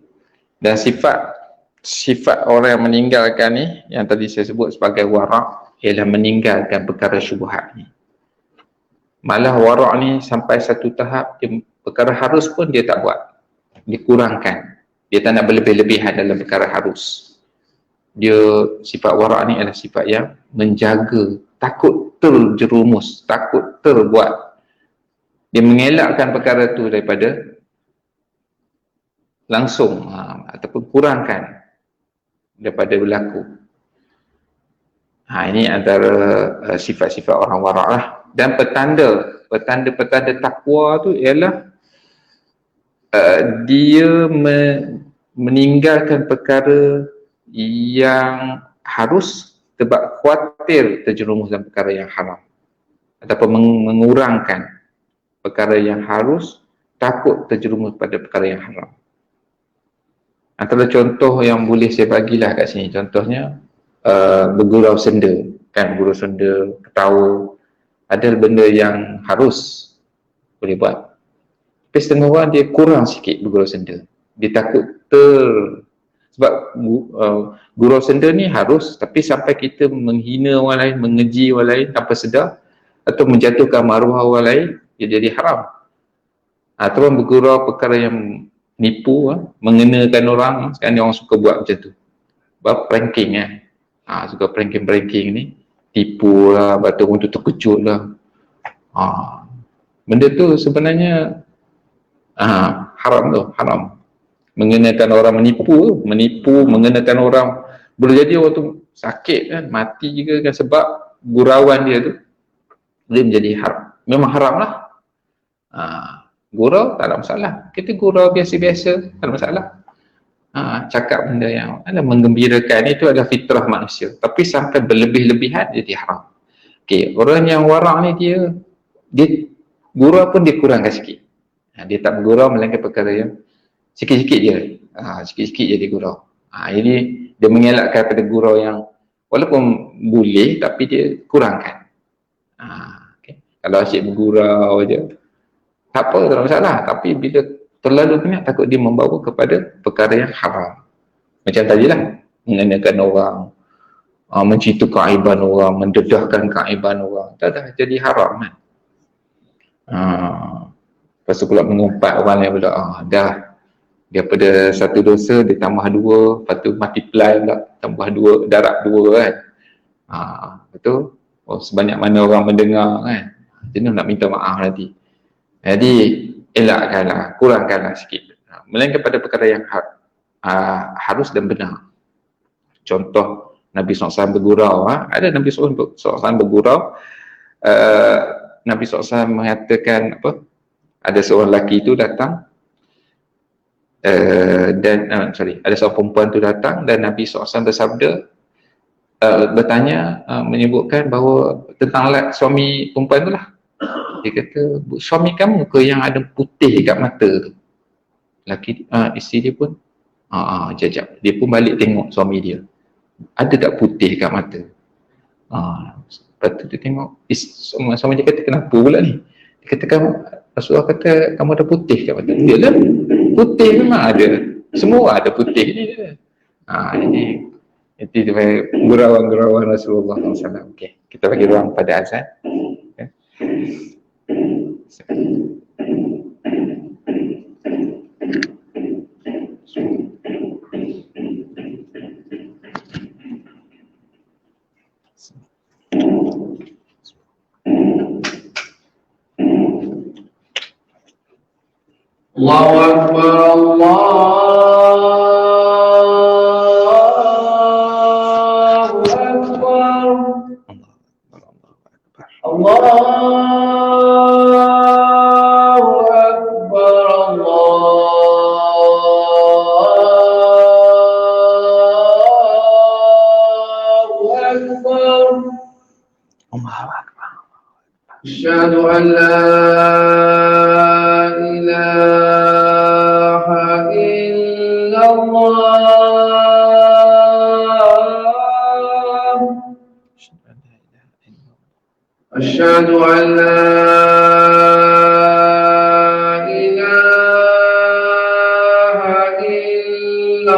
Dan sifat orang yang meninggalkan ni, yang tadi saya sebut sebagai wara', ialah meninggalkan perkara syubhat ni. Malah wara' ni sampai satu tahap, perkara harus pun dia tak buat. Dikurangkan. Dia tak nak berlebih-lebihan dalam perkara harus. Dia, sifat wara' ni adalah sifat yang menjaga, takut terjerumus, takut terbuat. Dia mengelakkan perkara tu daripada langsung ataupun kurangkan daripada berlaku. Ini antara sifat-sifat orang wara' lah. Dan petanda takwa tu ialah dia meninggalkan perkara yang harus sebab khawatir terjerumus dalam perkara yang haram, ataupun mengurangkan perkara yang harus, takut terjerumus pada perkara yang haram. Antara contoh yang boleh saya bagilah kat sini, contohnya bergurau senda, kan, bergurau senda, ketawa, ada benda yang harus boleh buat. Tapi setengah orang dia kurang sikit bergurau senda. Dia takut sebab gurau senda ni harus, tapi sampai kita menghina orang lain, mengeji orang lain tanpa sedar, atau menjatuhkan maruah orang lain, dia jadi haram. Atau bergurau perkara yang nipu, mengenakan orang. Sekarang ni orang suka buat macam tu, buat pranking kan. Suka pranking ni, tipu lah, batu untuk terkejut lah. Benda tu sebenarnya haram tu, haram. Mengenakan orang, menipu, mengenakan orang, boleh jadi orang tu sakit kan, mati juga kan, sebab gurauan dia tu dia menjadi haram. Memang haram lah. Gurau tak ada masalah, kita gurau biasa-biasa, tak ada masalah. Cakap benda yang ada menggembirakan, itu adalah fitrah manusia. Tapi sampai berlebih-lebihan jadi haram. Okey, orang yang wara' ni dia gurau pun dia kurangkan sikit. Dia tak bergurau melainkan perkara yang sikit-sikit je. Sikit-sikit je dia gurau. Jadi dia mengelakkan pada gurau yang walaupun boleh, tapi dia kurangkan. Okay. Kalau asyik bergurau je, tak apa, tak ada masalah. Tapi bila terlalu banyak, takut dia membawa kepada perkara yang haram. Macam tadilah, mengenakan orang, mencitu keaiban orang, mendedahkan keaiban orang. Dah jadi haram kan. Lepas tu pula mengumpat orang lain pula, dah daripada satu dosa dia tambah dua, lepas tu multiply pula, tambah dua, darab dua kan. Betul? Sebanyak mana orang mendengar kan, jenuh nak minta maaf nanti. Jadi elakkanlah, kurangkanlah sikit, melainkan pada perkara yang harus dan benar. Contoh Nabi SAW bergurau, ada Nabi SAW bergurau, Nabi SAW mengatakan apa, ada seorang lelaki itu datang ada seorang perempuan itu datang, dan Nabi SAW bersabda, bertanya, menyebutkan bahawa tentang suami perempuan tu lah. Dia kata, suami kamu ke yang ada putih kat mata tu? Lelaki, isteri dia pun jajak, dia pun balik tengok suami dia, ada tak putih kat mata? Lepas tu dia tengok, suami dia kata, kenapa pula ni? Dia kata, Rasulullah kata kamu ada putih kat mata. Dia lah, putih memang ada. Semua ada putih ni. Jadi itu gurauan-gurauan Rasulullah SAW. Okey, kita bagi ruang pada azan. Okay. Allahu Akbar, Allahu Akbar, Allahu Akbar, Allahu Akbar. Asyhadu an la ilaha illallah. Asyhadu an la ilaha illallah.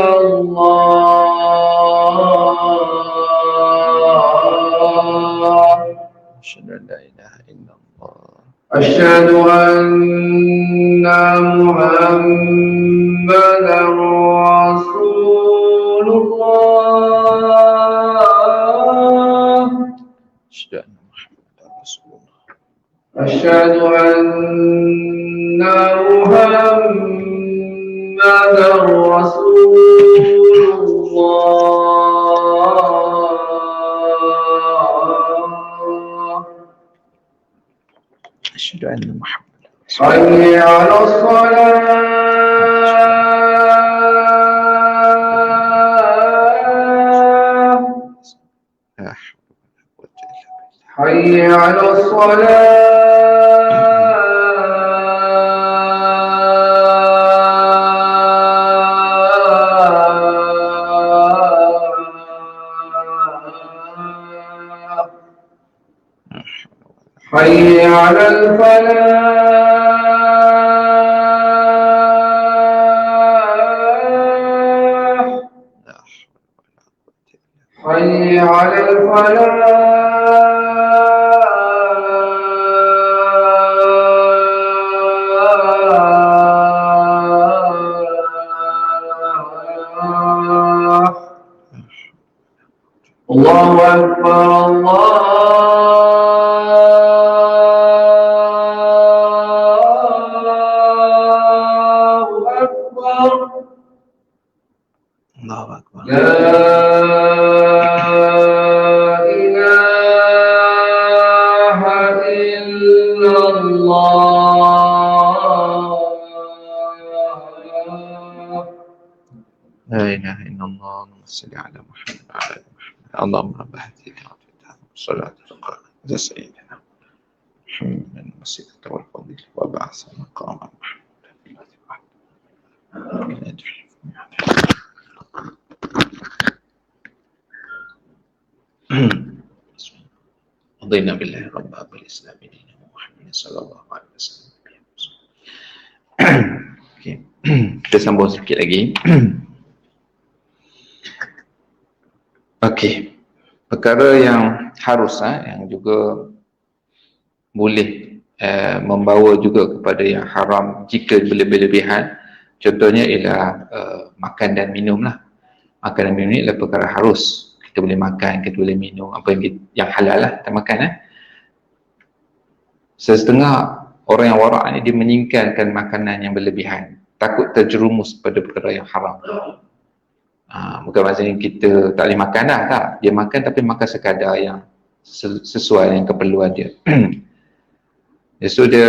Asyhadu an la ilaha illallah. Asyhadu anna Muhammadar Rasulullah. Asyhadu anna Muhammadar Rasulullah. Asyhadu anna Muhammadar Rasulullah. Hayya 'alas salat. Hayya 'alas salat. Hayya 'alal falah. Hayya 'alal falah. Allahu Akbar, Allahu Akbar. Allahu Akbar. La ilaha illallah. La ilaha illallah. Allahumma salli ala Muhammad wa ala ali Muhammad. Allahumma rabb hadhihi al-da'wati was-salati al-qa'imati ala sayyidina Muhammad wasiyata wal fadila wa ba'atha maqaman mahmudan alladhi wa'ada. رضينا بالله ربا بالإسلام دينا ومحمد صلى الله عليه وسلم. Okay. Kita sambung sedikit lagi. Okey. Perkara yang harus yang juga boleh membawa juga kepada yang haram jika berlebih-lebihan. Contohnya ialah makan dan minum lah. Makan dan minum ni adalah perkara harus. Kita boleh makan, kita boleh minum apa yang halal lah kita makan. Setengah orang yang warak ni dia meninggalkan makanan yang berlebihan, takut terjerumus pada perkara yang haram. Bukan maksudnya kita tak boleh makan dah, tak. Dia makan tapi makan sekadar yang sesuai dengan keperluan dia. So dia,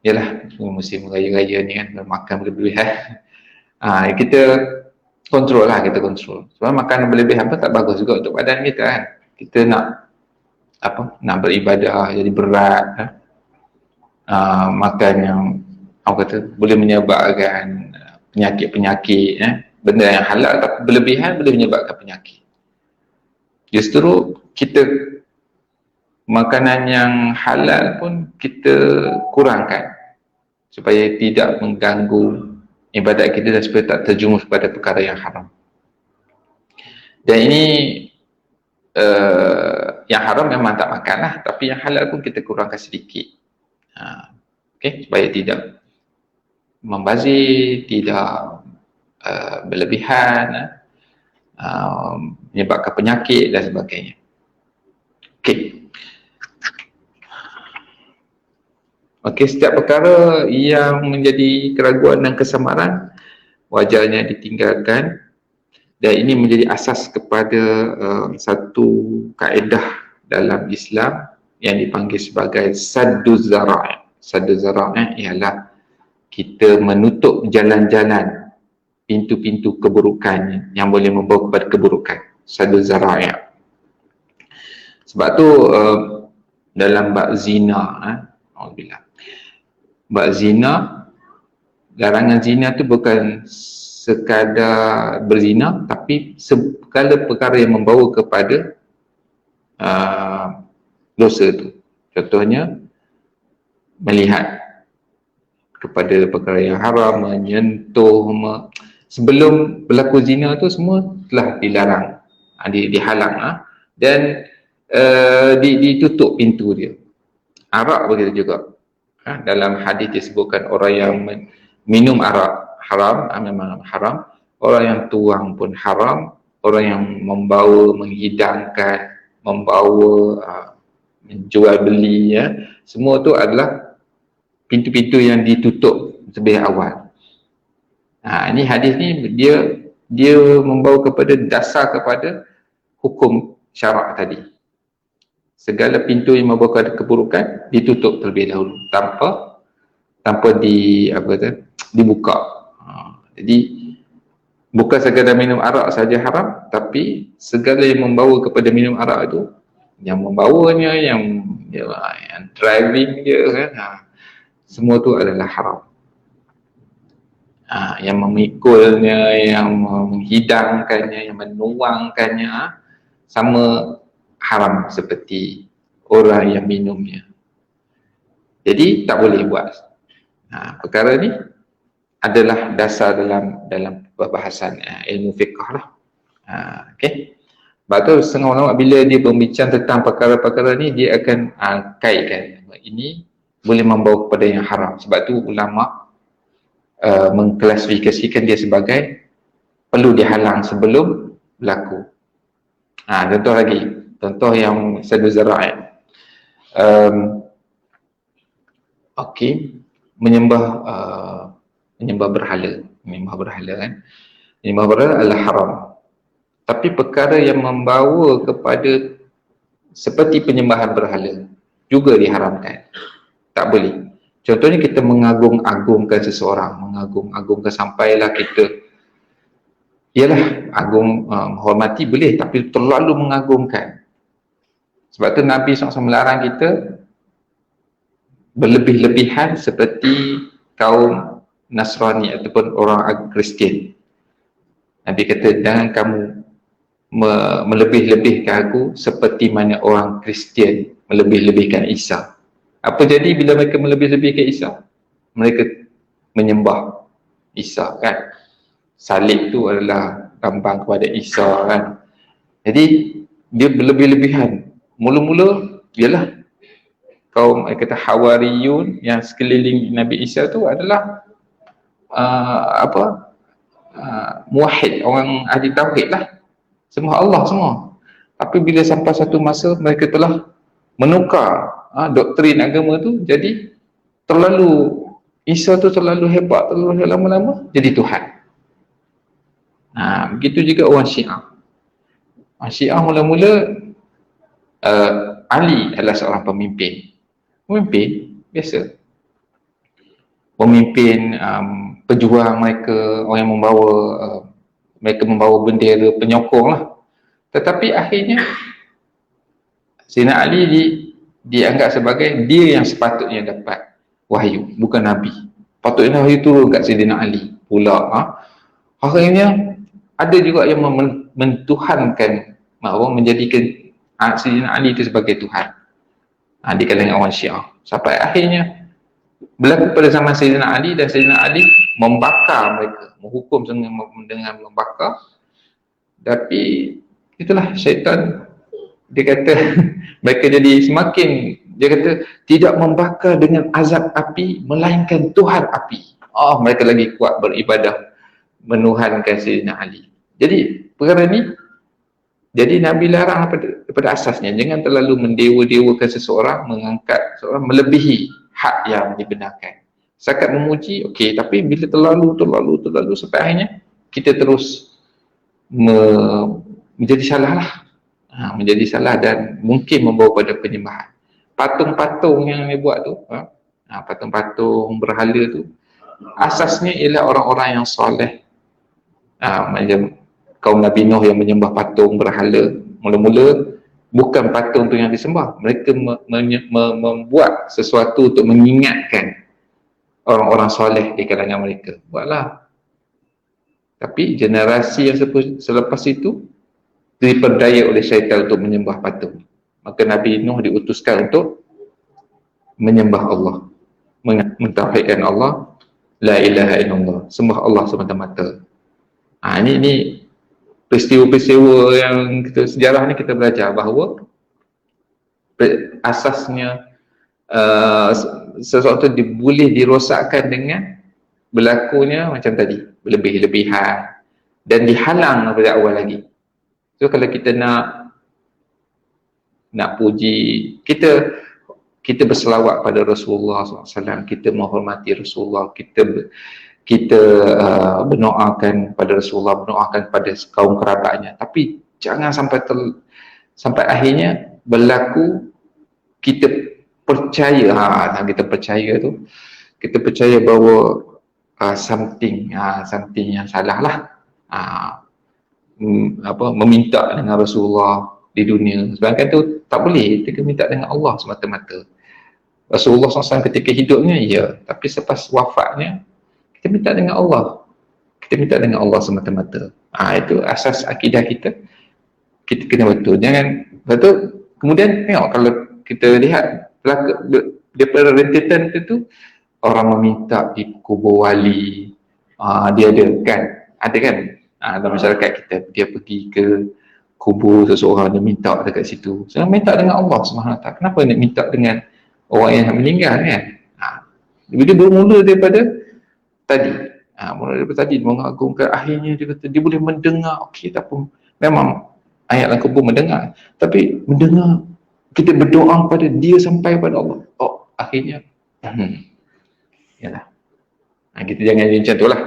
yalah musim raya-raya ni kan, makan berlebihan. Kita kontrol lah, kita kontrol. Sebab makanan berlebihan pun tak bagus juga untuk badan kita kan. Kita nak beribadah jadi berat. Makan yang boleh menyebabkan penyakit-penyakit. Benda yang halal tapi berlebihan boleh menyebabkan penyakit. Justru kita makanan yang halal pun kita kurangkan supaya tidak mengganggu ibadat kita dan supaya tak terjumus pada perkara yang haram. Dan ini yang haram memang tak makan lah, tapi yang halal pun kita kurangkan sedikit. Okay, supaya tidak membazir, tidak berlebihan, menyebabkan penyakit dan sebagainya. Okey, setiap perkara yang menjadi keraguan dan kesamaran wajarnya ditinggalkan, dan ini menjadi asas kepada satu kaedah dalam Islam yang dipanggil sebagai sadduz zara'. Sadduz zara' ialah kita menutup jalan-jalan, pintu-pintu keburukan yang boleh membawa kepada keburukan. Sadduz zara'. Sebab tu dalam bab zina, alhamdulillah, bab zina, larangan zina tu bukan sekadar berzina, tapi segala perkara yang membawa kepada dosa tu. Contohnya melihat kepada perkara yang haram, menyentuh, sebelum berlaku zina tu semua telah dilarang, dihalang, dan ditutup pintu dia. Arak begitu juga. Dalam hadis disebutkan orang yang minum arak haram, memang haram. Orang yang tuang pun haram. Orang yang membawa, menghidangkan, membawa, menjual beli, semua tu adalah pintu-pintu yang ditutup lebih awal. Ini hadis ni dia membawa kepada dasar kepada hukum syarak tadi. Segala pintu yang membawa kepada keburukan ditutup terlebih dahulu tanpa dibuka. Jadi bukan sekadar minum arak saja haram, tapi segala yang membawa kepada minum arak itu, yang membawanya, yang driving dia kan, semua tu adalah haram. Yang memikulnya, yang menghidangkannya, yang menuangkannya, sama haram seperti orang yang minumnya. Jadi tak boleh buat. Perkara ni adalah dasar dalam perbahasan ilmu fiqh lah. Okey. Sebab tu setengah ulama bila dia berbincang tentang perkara-perkara ni, dia akan kaitkan ini boleh membawa kepada yang haram. Sebab tu ulama mengklasifikasikan dia sebagai perlu dihalang sebelum berlaku. Contoh lagi, contoh yang sadduz zara'. Okey, menyembah berhala kan. Menyembah berhala adalah haram. Tapi perkara yang membawa kepada seperti penyembahan berhala juga diharamkan. Tak boleh. Contohnya kita mengagung-agungkan seseorang, mengagung-agungkan sampailah kita menghormati boleh, tapi terlalu mengagungkan. Sebab tu Nabi SAW melarang kita berlebih-lebihan seperti kaum Nasrani ataupun orang Kristian. Nabi kata, jangan kamu melebih-lebihkan aku seperti mana orang Kristian melebih-lebihkan Isa. Apa jadi bila mereka melebih-lebihkan Isa? Mereka menyembah Isa kan. Salib tu adalah lambang kepada Isa kan. Jadi dia berlebih-lebihan. Mula-mula ialah kaum kata Hawariyun yang sekeliling Nabi Isa tu adalah muwahhid, orang ahli tauhid lah, sembah Allah semua. Tapi bila sampai satu masa mereka telah menukar doktrin agama tu, jadi terlalu Isa tu terlalu hebat, terlalu lama-lama jadi Tuhan. Begitu juga orang Syiah. Syiah mula-mula Ali adalah seorang pemimpin biasa, pemimpin pejuang mereka, orang yang mereka membawa bendera penyokong lah. Tetapi akhirnya Sayyidina Ali dianggap sebagai dia yang sepatutnya dapat wahyu, bukan Nabi. Patutnya wahyu turun kat Sayyidina Ali pula. Akhirnya ada juga yang mentuhankan, menjadikan Sayyidina Ali itu sebagai Tuhan. di kalangan orang Syiah. Sampai akhirnya berlaku pada zaman Sayyidina Ali, dan Sayyidina Ali membakar mereka, menghukum dengan membakar. Tapi itulah syaitan, dia kata mereka jadi semakin, dia kata tidak membakar dengan azab api melainkan Tuhan api. Mereka lagi kuat beribadah menuhankan Sayyidina Ali. Jadi perkara ni, jadi Nabi larang pada asasnya jangan terlalu mendewa-dewakan seseorang, mengangkat seseorang melebihi hak yang dibenarkan. Setakat memuji, okey, tapi bila terlalu sampai akhirnya kita terus menjadi salah lah. Menjadi salah dan mungkin membawa pada penyembahan. Patung-patung yang dia buat tu, patung-patung berhala tu, asasnya ialah orang-orang yang soleh. Macam kaum Nabi Nuh yang menyembah patung berhala, mula-mula bukan patung tu yang disembah, mereka membuat sesuatu untuk mengingatkan orang-orang soleh di kalangan mereka. Buatlah. Tapi generasi yang selepas itu diperdaya oleh syaitan untuk menyembah patung. Maka Nabi Nuh diutuskan untuk menyembah Allah, mentauhidkan Allah, la ilaha illallah, sembah Allah semata-mata. Ini peristiwa-peristiwa yang sejarah ni kita belajar bahawa asasnya sesuatu boleh dirosakkan dengan berlakunya macam tadi, berlebih-lebihan dan dihalang daripada awal lagi. So kalau kita nak puji, kita berselawat pada Rasulullah SAW, kita menghormati Rasulullah, kita berdoakan pada Rasulullah, berdoakan pada kaum kerabatnya, tapi jangan sampai akhirnya berlaku kita percaya, kita percaya bahawa something yang salah lah, meminta dengan Rasulullah di dunia. Sedangkan tu tak boleh, kita minta dengan Allah semata-mata. Rasulullah SAW ketika hidupnya, ya, tapi selepas wafatnya kita minta dengan Allah. Kita minta dengan Allah semata-mata. Itu asas akidah kita. Kita kena betul. Jangan betul. Kemudian tengok kalau kita lihat daripada rentetan itu, orang meminta di kubur wali. Dia ada kan? Ada kan? Dalam masyarakat kita, dia pergi ke kubur seseorang, dia minta dekat situ. Saya minta dengan Allah SWT. Kenapa nak minta dengan orang yang meninggal kan? Dia bermula daripada tadi, mengagungkan. Akhirnya dia kata dia boleh mendengar. Okey, tak apa, memang ayat dalam kubur mendengar, tapi mendengar kita berdoa pada dia sampai pada Allah. Akhirnya yalah, kita jangan macam tu lah.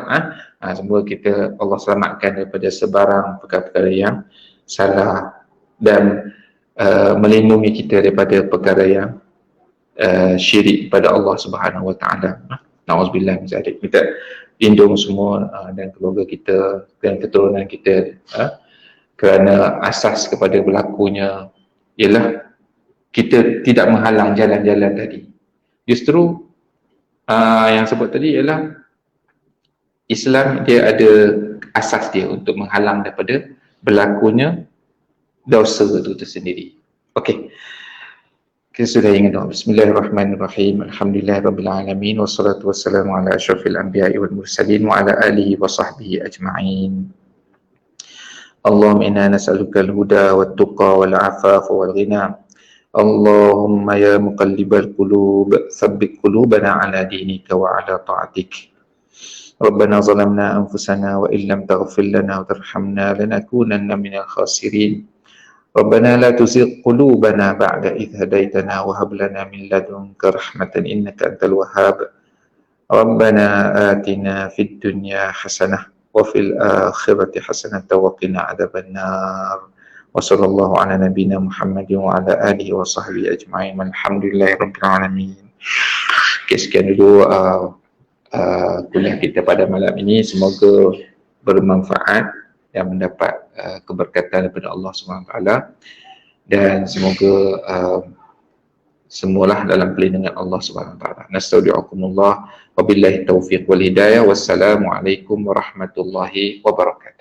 Semoga kita, Allah selamatkan daripada sebarang perkara-perkara yang salah dan melindungi kita daripada perkara yang syirik pada Allah Subhanahu Wa Taala. Nauzubillah min zalik. Kita lindung semua dan keluarga kita dan keturunan kita, kerana asas kepada berlakunya ialah kita tidak menghalang jalan-jalan tadi. Justru yang sebut tadi ialah Islam, dia ada asas dia untuk menghalang daripada berlakunya dosa itu tersendiri. Okey. Kita sudah ingin doa. Bismillahirrahmanirrahim. Alhamdulillahirrabbilalamin. Wassalatu wassalamu ala asyrafil anbiya'i wal mursalin wa ala alihi wa sahbihi ajma'in. Allahumma inna nas'aluka al-huda wat tuqa wal afafa wal ghina. Allahumma ya muqallibal qulub, tsabbit qulubana ala dinika wa ala ta'atik. Rabbana zalamna anfusana wa illam taghfir lana wa tarhamna lanakunanna minal khasirin. Rabbana la tuzigh qulubana ba'da idh hadaytana wa hab lana min ladunka rahmatan innaka antal wahhab. Rabbana atina fid dunya hasanah wa fil akhirati hasanah wa qina adzabannar. Wa sallallahu ala nabiyyina Muhammadin wa ala alihi wa sahbihi ajma'in. Alhamdulillahirabbil alamin. Sekian dulu kuliah kita pada malam ini. Semoga bermanfaat dan mendapat keberkatan daripada Allah SWT, dan semoga semualah dalam perlindungan Allah SWT. Nastaudi'ukumullah wabillahi taufiq wal hidayah. Wassalamualaikum warahmatullahi wabarakatuh.